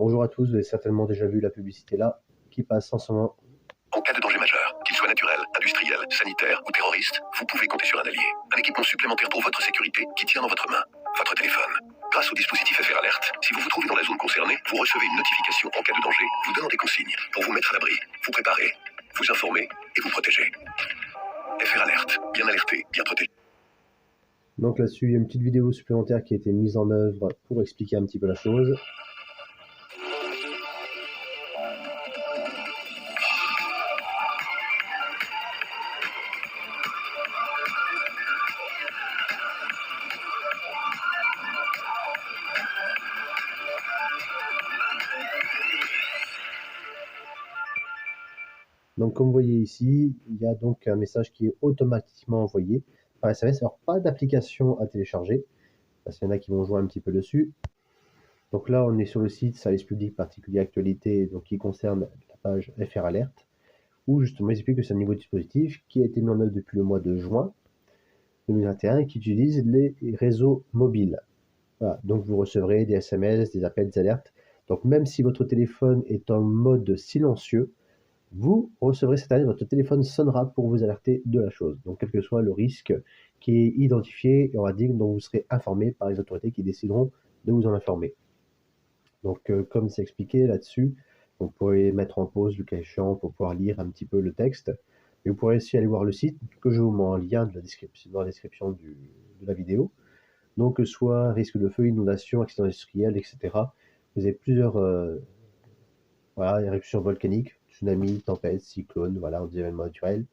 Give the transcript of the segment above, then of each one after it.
Bonjour à tous, vous avez certainement déjà vu la publicité là qui passe en ce moment. En cas de danger majeur, qu'il soit naturel, industriel, sanitaire ou terroriste, vous pouvez compter sur un allié. Un équipement supplémentaire pour votre sécurité qui tient dans votre main, votre téléphone. Grâce au dispositif FR Alert, si vous vous trouvez dans la zone concernée, vous recevez une notification en cas de danger, vous donnant des consignes pour vous mettre à l'abri, vous préparer, vous informer et vous protéger. FR Alert, bien alerté, bien protégé. Donc là-dessus, il y a une petite vidéo supplémentaire qui a été mise en œuvre pour expliquer un petit peu la chose. Donc comme vous voyez ici, il y a donc un message qui est automatiquement envoyé par SMS. Alors pas d'application à télécharger, parce qu'il y en a qui vont jouer un petit peu dessus. Donc là, on est sur le site Service public particulier actualité, donc qui concerne la page FR Alert, où justement il explique que c'est un nouveau dispositif qui a été mis en œuvre depuis le mois de juin 2021 et qui utilise les réseaux mobiles. Voilà, donc vous recevrez des SMS, des appels, des alertes. Donc même si votre téléphone est en mode silencieux, vous recevrez cette alerte, votre téléphone sonnera pour vous alerter de la chose. Donc quel que soit le risque qui est identifié, et on va dire dont vous serez informé par les autorités qui décideront de vous en informer. Donc comme c'est expliqué là-dessus, vous pourrez mettre en pause le cas échéant pour pouvoir lire un petit peu le texte. Et vous pourrez aussi aller voir le site que je vous mets en lien de la description, dans la description de la vidéo. Donc soit risque de feu, inondation, accident industriel, etc. Vous avez plusieurs éruptions volcaniques, tsunamis, tempêtes, cyclones, voilà, des événements naturels.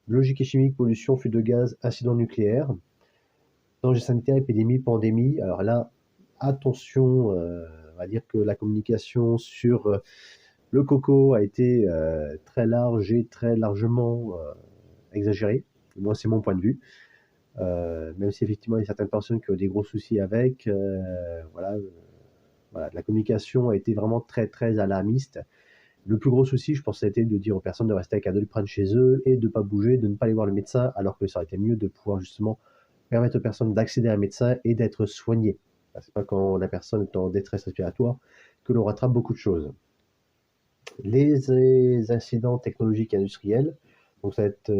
Logique et chimique, pollution, fuite de gaz, incident nucléaire. Danger sanitaire, épidémie, pandémie. Alors là, attention, on va dire que la communication sur le coco a été très large et très largement exagérée. Moi, c'est mon point de vue. Même si effectivement il y a certaines personnes qui ont des gros soucis avec, voilà, la communication a été vraiment très très alarmiste. Le plus gros souci, je pense, ça a été de dire aux personnes de rester avec un Doliprane chez eux et de ne pas bouger, de ne pas aller voir le médecin, alors que ça aurait été mieux de pouvoir justement permettre aux personnes d'accéder à un médecin et d'être soignées. C'est pas quand la personne est en détresse respiratoire que l'on rattrape beaucoup de choses. Les incidents technologiques et industriels, donc ça va être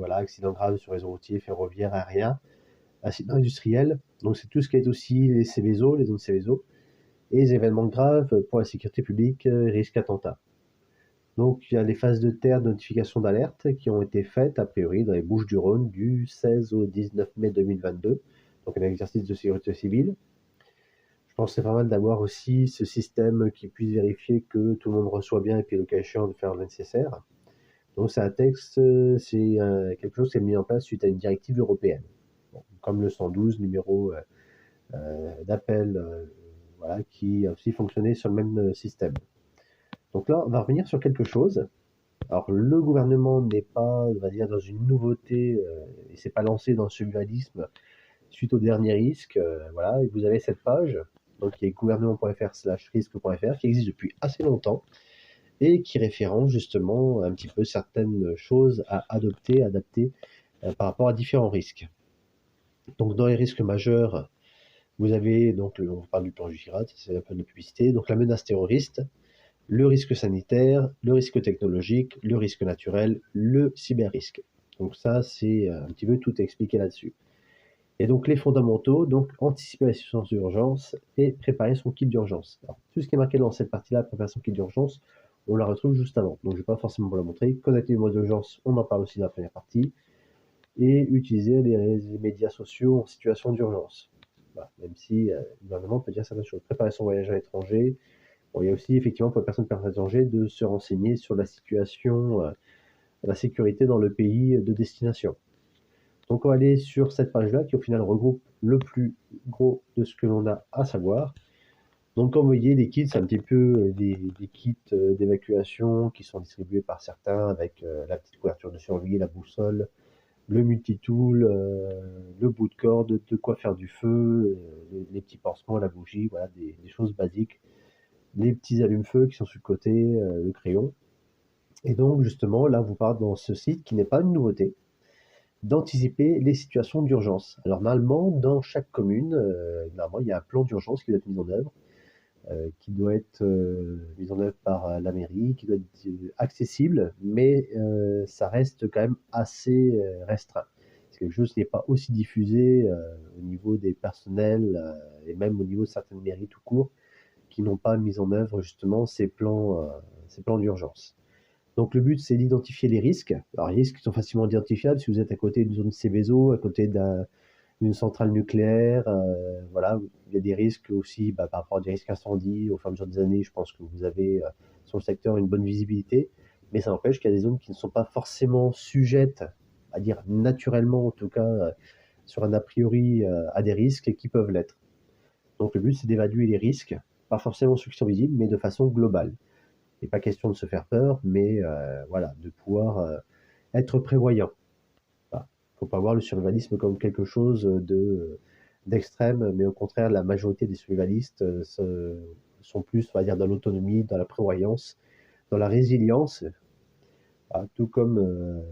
accident grave sur réseau routier, ferroviaire, aérien, incident industriel, donc c'est tout ce qui est aussi les Céveso, les zones Céveso, et les événements graves pour la sécurité publique, risque attentat. Donc il y a les phases de terre de notification d'alerte qui ont été faites a priori dans les Bouches-du-Rhône du 16 au 19 mai 2022, donc un exercice de sécurité civile. Je pense que c'est pas mal d'avoir aussi ce système qui puisse vérifier que tout le monde reçoit bien et puis le cas échéant de faire le nécessaire. Donc c'est un texte, c'est quelque chose qui est mis en place suite à une directive européenne. Bon, comme le 112, numéro d'appel, qui a aussi fonctionné sur le même système. Donc là, on va revenir sur quelque chose. Alors le gouvernement n'est pas, on va dire, dans une nouveauté, il s'est pas lancé dans le survivalisme suite au dernier risque. Et vous avez cette page, donc qui est gouvernement.fr/risque.fr, qui existe depuis assez longtemps et qui référence justement un petit peu certaines choses à adopter, adapter par rapport à différents risques. Donc dans les risques majeurs, vous avez, donc on parle du plan Jurat, c'est un peu de publicité, donc la menace terroriste, le risque sanitaire, le risque technologique, le risque naturel, le cyber-risque. Donc ça, c'est un petit peu tout expliqué là-dessus. Et donc les fondamentaux, donc anticiper la situation d'urgence et préparer son kit d'urgence. Alors, tout ce qui est marqué dans cette partie-là, préparer son kit d'urgence, on la retrouve juste avant. Donc je ne vais pas forcément vous la montrer. Connecter les modes d'urgence, on en parle aussi dans la première partie. Et utiliser les médias sociaux en situation d'urgence. Voilà, même si le gouvernement peut dire certaines choses. Préparer son voyage à l'étranger. Bon, il y a aussi effectivement pour les personnes à l'étranger de se renseigner sur la situation, la sécurité dans le pays de destination. Donc on va aller sur cette page-là qui au final regroupe le plus gros de ce que l'on a à savoir. Donc comme vous voyez, les kits, c'est un petit peu des kits d'évacuation qui sont distribués par certains avec la petite couverture de survie, la boussole, le multitool, le bout de corde, de quoi faire du feu, les petits pansements, la bougie, voilà, des choses basiques. Les petits allumes-feu qui sont sur le côté, le crayon. Et donc justement, là, vous parlez dans ce site qui n'est pas une nouveauté, d'anticiper les situations d'urgence. Alors normalement, dans chaque commune, il y a un plan d'urgence qui doit être mis en œuvre. qui doit être mise en œuvre par la mairie, qui doit être accessible, mais ça reste quand même assez restreint. C'est quelque chose qui n'est pas aussi diffusé au niveau des personnels et même au niveau de certaines mairies tout court qui n'ont pas mis en œuvre justement ces plans d'urgence. Donc le but, c'est d'identifier les risques. Alors les risques sont facilement identifiables si vous êtes à côté d'une zone Céveso, à côté d'une centrale nucléaire. Voilà, il y a des risques aussi par rapport à des risques incendies. Au fur et à mesure des années, je pense que vous avez sur le secteur une bonne visibilité. Mais ça n'empêche qu'il y a des zones qui ne sont pas forcément sujettes, à dire naturellement en tout cas, sur un a priori à des risques et qui peuvent l'être. Donc le but, c'est d'évaluer les risques, pas forcément ceux qui sont visibles, mais de façon globale. Il n'est pas question de se faire peur, mais voilà, de pouvoir être prévoyant. Il ne faut pas voir le survivalisme comme quelque chose d'extrême, mais au contraire, la majorité des survivalistes sont plus, on va dire, dans l'autonomie, dans la prévoyance, dans la résilience, tout comme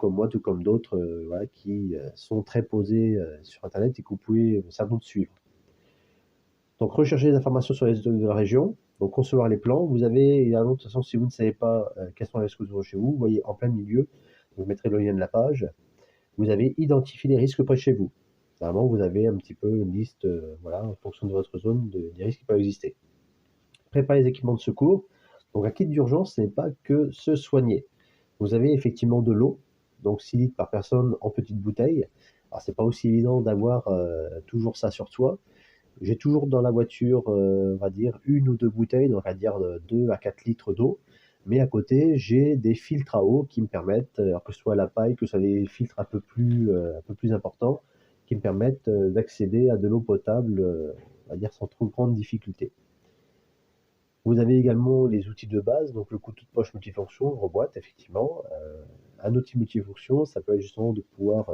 moi, tout comme d'autres voilà, qui sont très posés sur Internet et que vous pouvez sans doute suivre. Donc, rechercher des informations sur les zones de la région, donc concevoir les plans. Vous avez également, de toute façon, si vous ne savez pas quels sont les risques chez vous, vous voyez en plein milieu, vous mettrez le lien de la page, vous avez identifié les risques près de chez vous. Normalement, vous avez un petit peu une liste, voilà, en fonction de votre zone, des risques qui peuvent exister. Préparer les équipements de secours. Donc, un kit d'urgence, ce n'est pas que se soigner. Vous avez effectivement de l'eau, donc 6 litres par personne en petite bouteille. Alors, c'est pas aussi évident d'avoir toujours ça sur soi. J'ai toujours dans la voiture, on va dire, 1 ou 2 bouteilles, donc à dire 2 à 4 litres d'eau. Mais à côté, j'ai des filtres à eau qui me permettent, alors que ce soit la paille, que ce soit des filtres un peu plus importants, qui me permettent d'accéder à de l'eau potable, on va dire, sans trop grande difficulté. Vous avez également les outils de base, donc le couteau de poche multifonction, reboîte, effectivement. Un outil multifonction, ça peut être justement de pouvoir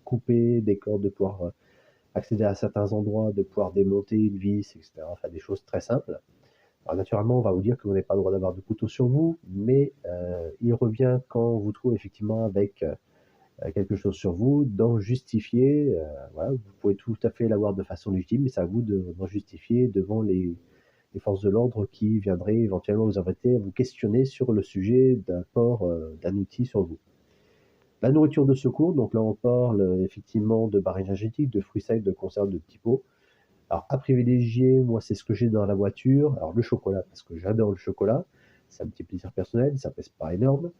couper des cordes, de pouvoir accéder à certains endroits, de pouvoir démonter une vis, etc. Enfin, des choses très simples. Alors, naturellement, on va vous dire que vous n'avez pas le droit d'avoir de couteau sur vous, mais il revient quand on vous trouve effectivement avec quelque chose sur vous, d'en justifier. Voilà, vous pouvez tout à fait l'avoir de façon légitime, mais c'est à vous d'en justifier devant les forces de l'ordre qui viendraient éventuellement vous arrêter, à vous questionner sur le sujet d'un port d'un outil sur vous. La nourriture de secours, donc là on parle effectivement de barres énergétiques, de fruits secs, de conserves, de petits pots. Alors à privilégier, moi c'est ce que j'ai dans la voiture. Alors le chocolat, parce que j'adore le chocolat, c'est un petit plaisir personnel, ça pèse pas énorme.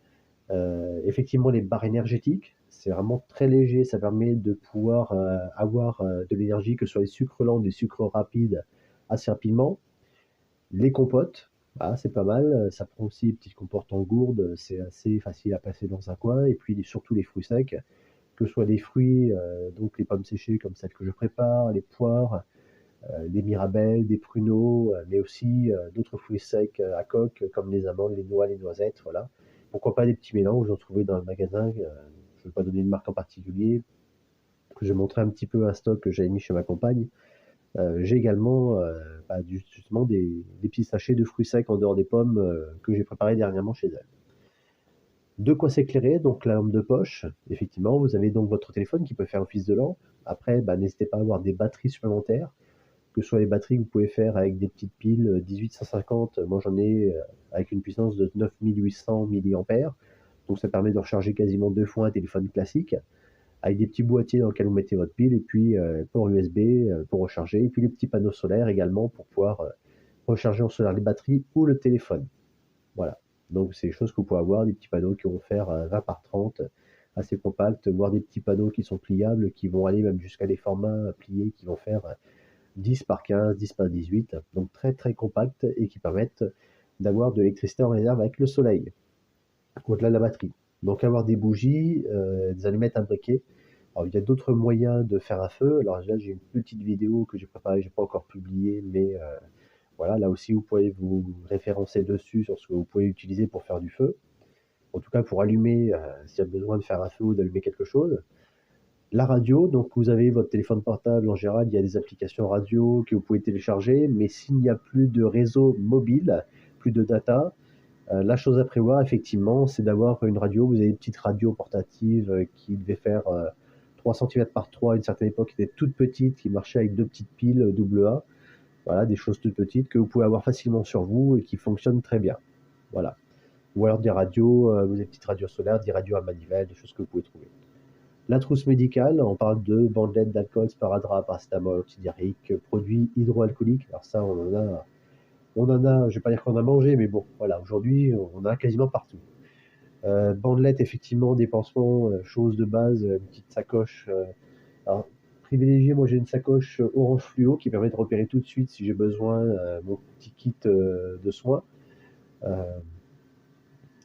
Effectivement les barres énergétiques, c'est vraiment très léger, ça permet de pouvoir avoir de l'énergie, que ce soit les sucres lents, des sucres rapides, assez rapidement. Les compotes, c'est pas mal, ça prend aussi des petites compotes en gourde, c'est assez facile à passer dans un coin et puis surtout les fruits secs, que ce soit des fruits, donc les pommes séchées comme celles que je prépare, les poires, des mirabelles, des pruneaux, mais aussi d'autres fruits secs à coque comme les amandes, les noix, les noisettes, voilà. Pourquoi pas des petits mélanges, j'en trouvais dans le magasin, je ne vais pas donner une marque en particulier. Je vais montrer un petit peu un stock que j'avais mis chez ma compagne. J'ai également justement des petits sachets de fruits secs en dehors des pommes que j'ai préparés dernièrement chez elle. De quoi s'éclairer, donc la lampe de poche, effectivement, vous avez donc votre téléphone qui peut faire office de lampe. Après, n'hésitez pas à avoir des batteries supplémentaires, que ce soit les batteries que vous pouvez faire avec des petites piles 1850, moi j'en ai avec une puissance de 9800 mAh, donc ça permet de recharger quasiment 2 fois un téléphone classique, avec des petits boîtiers dans lesquels vous mettez votre pile, et puis port USB pour recharger, et puis les petits panneaux solaires également pour pouvoir recharger en solaire les batteries ou le téléphone. Voilà, donc c'est des choses que vous pouvez avoir, des petits panneaux qui vont faire 20 par 30, assez compacts, voire des petits panneaux qui sont pliables, qui vont aller même jusqu'à des formats pliés qui vont faire 10 par 15, 10 par 18, donc très très compacts et qui permettent d'avoir de l'électricité en réserve avec le soleil, au-delà de la batterie. Donc avoir des bougies, des allumettes imbriquées. Alors il y a d'autres moyens de faire un feu. Alors là j'ai une petite vidéo que j'ai préparée, j'ai pas encore publiée, mais voilà, là aussi vous pouvez vous référencer dessus sur ce que vous pouvez utiliser pour faire du feu. En tout cas pour allumer, s'il y a besoin de faire un feu ou d'allumer quelque chose. La radio, donc vous avez votre téléphone portable en général, il y a des applications radio que vous pouvez télécharger, mais s'il n'y a plus de réseau mobile, plus de data, la chose à prévoir effectivement, c'est d'avoir une radio. Vous avez une petite radio portative qui devait faire 3 cm par 3 à une certaine époque, qui était toute petite, qui marchait avec 2 petites piles AA. Voilà, des choses toutes petites que vous pouvez avoir facilement sur vous et qui fonctionnent très bien. Voilà. Ou alors des radios, vous avez des petites radios solaires, des radios à manivelle, des choses que vous pouvez trouver. La trousse médicale, on parle de bandelettes d'alcool, sparadrap, paracétamol, antidiarrhéique, produits hydroalcooliques. Alors ça, je vais pas dire qu'on a mangé, mais bon, voilà, aujourd'hui, on en a quasiment partout. Bandelettes, effectivement, des pansements, choses de base, une petite sacoche. Alors, privilégié, moi j'ai une sacoche orange fluo qui permet de repérer tout de suite si j'ai besoin mon petit kit de soins. Euh,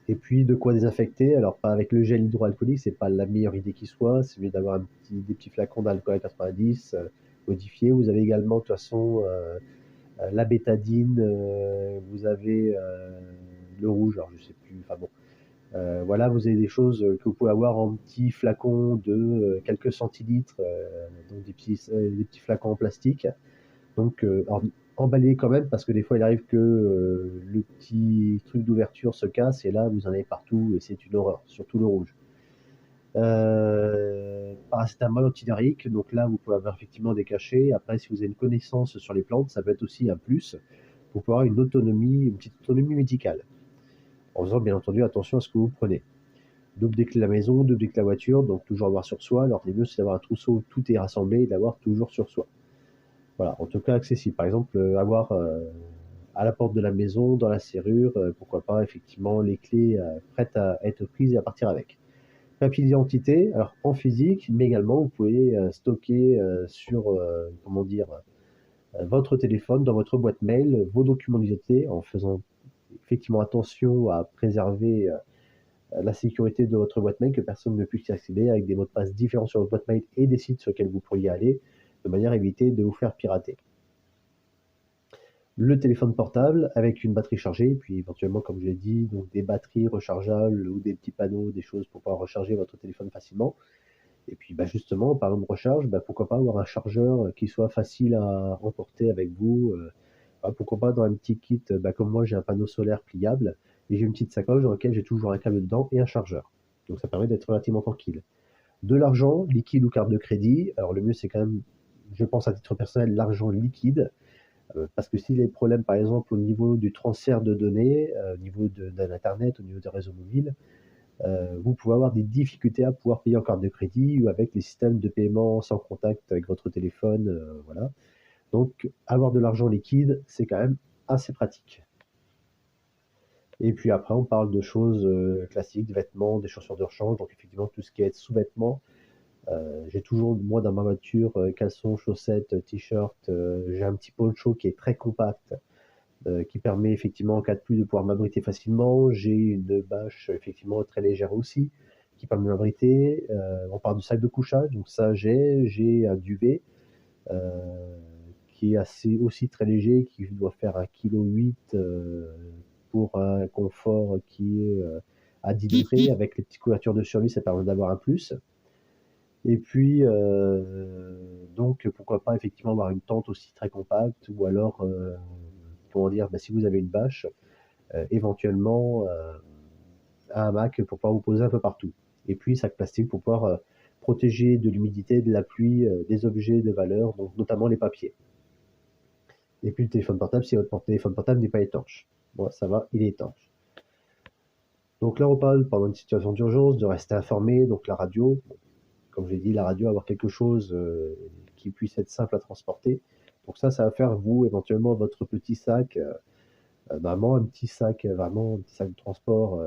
et puis de quoi désinfecter, alors pas avec le gel hydroalcoolique, c'est pas la meilleure idée qui soit, c'est mieux d'avoir des petits flacons d'alcool à 90 modifiés. Vous avez également de toute façon la bétadine, vous avez le rouge, alors je sais plus, enfin bon. Voilà, vous avez des choses que vous pouvez avoir en petits flacons de quelques centilitres, donc des petits flacons en plastique. Donc, emballez quand même, parce que des fois, il arrive que le petit truc d'ouverture se casse, et là, vous en avez partout, et c'est une horreur, surtout le rouge. Paracétamol antidiarrhéique, donc là, vous pouvez avoir effectivement des cachets. Après, si vous avez une connaissance sur les plantes, ça peut être aussi un plus pour pouvoir avoir une petite autonomie médicale. En faisant bien entendu attention à ce que vous prenez. Double des clés de la maison, double des clés de la voiture, donc toujours avoir sur soi. Alors, le mieux, c'est d'avoir un trousseau où tout est rassemblé et d'avoir toujours sur soi. Voilà, en tout cas accessible. Par exemple, avoir à la porte de la maison, dans la serrure, pourquoi pas, effectivement, les clés prêtes à être prises et à partir avec. Papier d'identité, alors en physique, mais également, vous pouvez stocker sur, comment dire, votre téléphone, dans votre boîte mail, vos documents d'identité, en faisant effectivement attention à préserver la sécurité de votre boîte mail, que personne ne puisse y accéder, avec des mots de passe différents sur votre boîte mail et des sites sur lesquels vous pourriez aller, de manière à éviter de vous faire pirater. Le téléphone portable avec une batterie chargée, puis éventuellement, comme je l'ai dit, donc des batteries rechargeables ou des petits panneaux, des choses pour pouvoir recharger votre téléphone facilement. Et puis justement, en parlant de recharge, pourquoi pas avoir un chargeur qui soit facile à emporter avec vous. Pourquoi pas dans un petit kit, comme moi j'ai un panneau solaire pliable, et j'ai une petite sacoche dans laquelle j'ai toujours un câble dedans et un chargeur. Donc ça permet d'être relativement tranquille. De l'argent, liquide ou carte de crédit. Alors le mieux c'est quand même, je pense à titre personnel, l'argent liquide. Parce que s'il y a des problèmes, par exemple, au niveau du transfert de données, au niveau d'Internet, au niveau des réseaux mobiles, vous pouvez avoir des difficultés à pouvoir payer en carte de crédit ou avec les systèmes de paiement sans contact avec votre téléphone. Voilà. Donc, avoir de l'argent liquide, c'est quand même assez pratique. Et puis après, on parle de choses classiques, de vêtements, des chaussures de rechange. Donc, effectivement, tout ce qui est sous-vêtements. J'ai toujours, moi, dans ma voiture, caleçons, chaussettes, t-shirt. J'ai un petit poncho qui est très compact, qui permet effectivement, en cas de pluie, de pouvoir m'abriter facilement. J'ai une bâche, effectivement, très légère aussi, qui permet de m'abriter. On parle de sac de couchage, donc ça, j'ai un duvet qui est aussi très léger, qui doit faire 1,8 kg pour un confort qui est à 10 degrés. Avec les petites couvertures de survie, ça permet d'avoir un plus. Et puis, donc, pourquoi pas effectivement avoir une tente aussi très compacte, ou alors, comment dire, si vous avez une bâche, éventuellement un hamac pour pouvoir vous poser un peu partout. Et puis, sac plastique pour pouvoir protéger de l'humidité, de la pluie, des objets de valeur, donc notamment les papiers. Et puis le téléphone portable, si votre téléphone portable n'est pas étanche. Bon, ça va, il est étanche. Donc là, on parle pendant une situation d'urgence de rester informé, donc la radio. Bon, comme je l'ai dit, la radio, avoir quelque chose qui puisse être simple à transporter. Donc ça va faire, vous, éventuellement, votre petit sac, vraiment un petit sac de transport.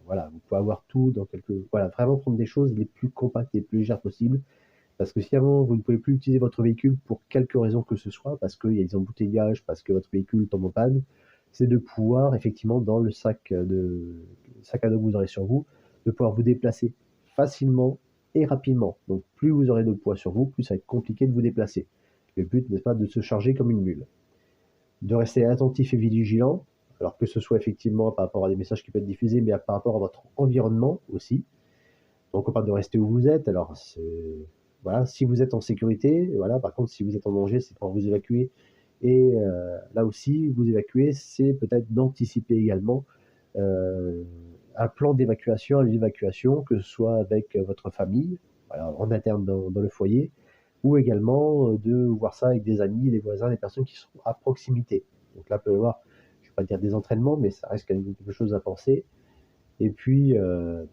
Voilà, vous pouvez avoir tout dans voilà, vraiment prendre des choses les plus compactes et les plus légères possibles. Parce que si avant, vous ne pouvez plus utiliser votre véhicule pour quelque raison que ce soit, parce qu'il y a des embouteillages, parce que votre véhicule tombe en panne, c'est de pouvoir, effectivement, dans le sac à dos que vous aurez sur vous, de pouvoir vous déplacer facilement et rapidement. Donc, plus vous aurez de poids sur vous, plus ça va être compliqué de vous déplacer. Le but n'est pas de se charger comme une mule. De rester attentif et vigilant, alors que ce soit effectivement par rapport à des messages qui peuvent être diffusés, mais par rapport à votre environnement aussi. Donc, on parle de rester où vous êtes. Alors, voilà, si vous êtes en sécurité, voilà. Par contre, si vous êtes en danger, c'est pour vous évacuer. Et là aussi, vous évacuer, c'est peut-être d'anticiper également un plan d'évacuation, à l'évacuation, que ce soit avec votre famille, voilà, en interne dans le foyer, ou également de voir ça avec des amis, des voisins, des personnes qui sont à proximité. Donc là, peut y avoir, je ne vais pas dire des entraînements, mais ça reste quand même quelque chose à penser. Et puis,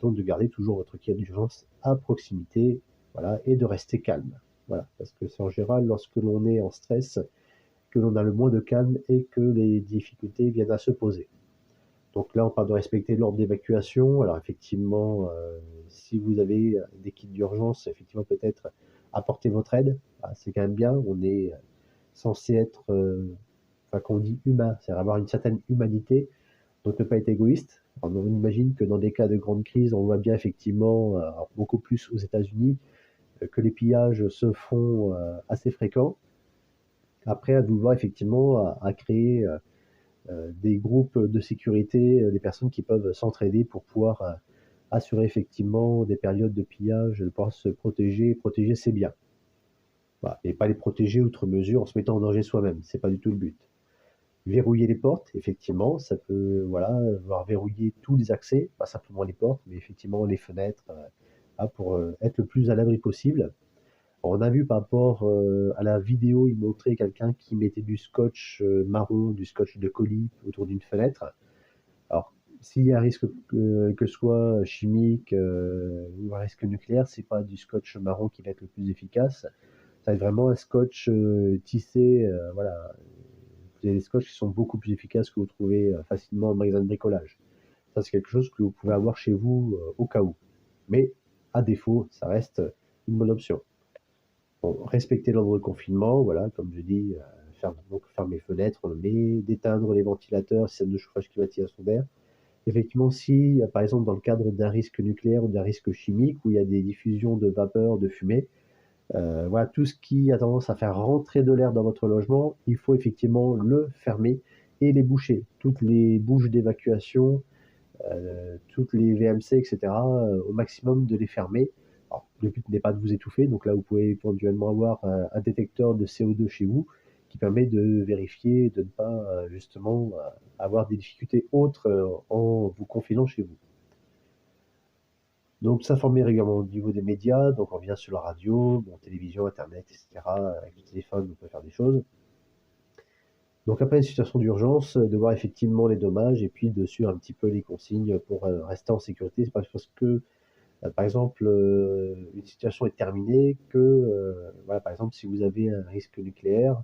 donc de garder toujours votre kit d'urgence à proximité, voilà, et de rester calme. Voilà, parce que c'est en général lorsque l'on est en stress que l'on a le moins de calme et que les difficultés viennent à se poser. Donc là, on parle de respecter l'ordre d'évacuation. Alors effectivement, si vous avez des kits d'urgence, effectivement peut-être apporter votre aide. Ah, c'est quand même bien. On est censé être, enfin qu'on dit humain, c'est-à-dire avoir une certaine humanité, donc ne pas être égoïste. Alors, on imagine que dans des cas de grande crise, on voit bien effectivement, beaucoup plus aux États-Unis, que les pillages se font assez fréquents. Après, à vous voir effectivement à créer des groupes de sécurité, des personnes qui peuvent s'entraider pour pouvoir assurer effectivement des périodes de pillage, de pouvoir se protéger, protéger ses biens. Voilà. Et pas les protéger outre mesure en se mettant en danger soi-même, c'est pas du tout le but. Verrouiller les portes, effectivement, ça peut, voilà, avoir verrouillé tous les accès, pas simplement les portes, mais effectivement les fenêtres, pour être le plus à l'abri possible. On a vu par rapport à la vidéo, il montrait quelqu'un qui mettait du scotch marron, du scotch de colis autour d'une fenêtre. Alors, s'il y a un risque que ce soit chimique ou un risque nucléaire, c'est pas du scotch marron qui va être le plus efficace. Ça va être vraiment un scotch tissé, voilà. Vous avez des scotch qui sont beaucoup plus efficaces que vous trouvez facilement en magasin de bricolage. Ça, c'est quelque chose que vous pouvez avoir chez vous au cas où. Mais à défaut, ça reste une bonne option. Bon, respecter l'ordre de confinement, voilà, comme je dis, fermer les fenêtres, d'éteindre les ventilateurs, système de chauffage, climatisation d'air. Effectivement, si, par exemple, dans le cadre d'un risque nucléaire ou d'un risque chimique, où il y a des diffusions de vapeur, de fumée, voilà, tout ce qui a tendance à faire rentrer de l'air dans votre logement, il faut effectivement le fermer et les boucher. Toutes les bouches d'évacuation, toutes les VMC, etc., au maximum de les fermer. Alors, le but n'est pas de vous étouffer, donc là vous pouvez éventuellement avoir un détecteur de CO2 chez vous qui permet de vérifier, de ne pas justement avoir des difficultés autres en vous confinant chez vous. Donc s'informer régulièrement au niveau des médias, donc on revient sur la radio, bon, télévision, internet, etc. Avec le téléphone, on peut faire des choses. Donc après une situation d'urgence, de voir effectivement les dommages et puis de suivre un petit peu les consignes pour rester en sécurité. C'est pas parce que, par exemple, une situation est terminée que, voilà, par exemple, si vous avez un risque nucléaire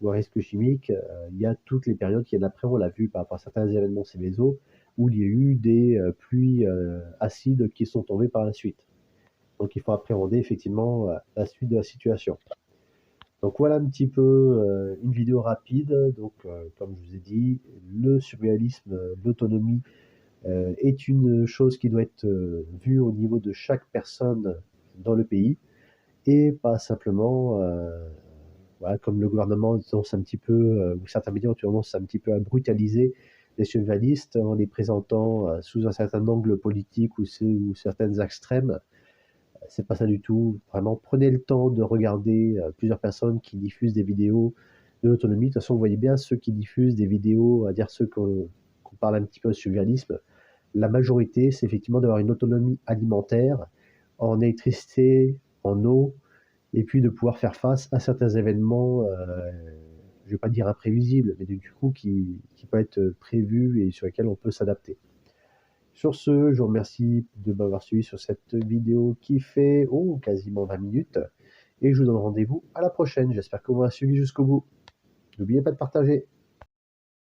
ou un risque chimique, il y a toutes les périodes qu'il y a d'après. On l'a vu par rapport à certains événements Céveso, où il y a eu des pluies acides qui sont tombées par la suite. Donc il faut appréhender effectivement la suite de la situation. Donc voilà un petit peu une vidéo rapide. Donc comme je vous ai dit, le surréalisme, l'autonomie est une chose qui doit être vue au niveau de chaque personne dans le pays et pas simplement, voilà, comme le gouvernement tendance un petit peu, ou certains médias ont tendance un petit peu à brutaliser les surréalistes en les présentant sous un certain angle politique ou certaines extrêmes. C'est pas ça du tout. Vraiment, prenez le temps de regarder plusieurs personnes qui diffusent des vidéos de l'autonomie. De toute façon, vous voyez bien ceux qui diffusent des vidéos, à dire ceux qu'on parle un petit peu de surréalisme. La majorité, c'est effectivement d'avoir une autonomie alimentaire en électricité, en eau, et puis de pouvoir faire face à certains événements, je ne vais pas dire imprévisibles, mais du coup qui peuvent être prévus et sur lesquels on peut s'adapter. Sur ce, je vous remercie de m'avoir suivi sur cette vidéo qui fait quasiment 20 minutes. Et je vous donne rendez-vous à la prochaine. J'espère que vous m'avez suivi jusqu'au bout. N'oubliez pas de partager.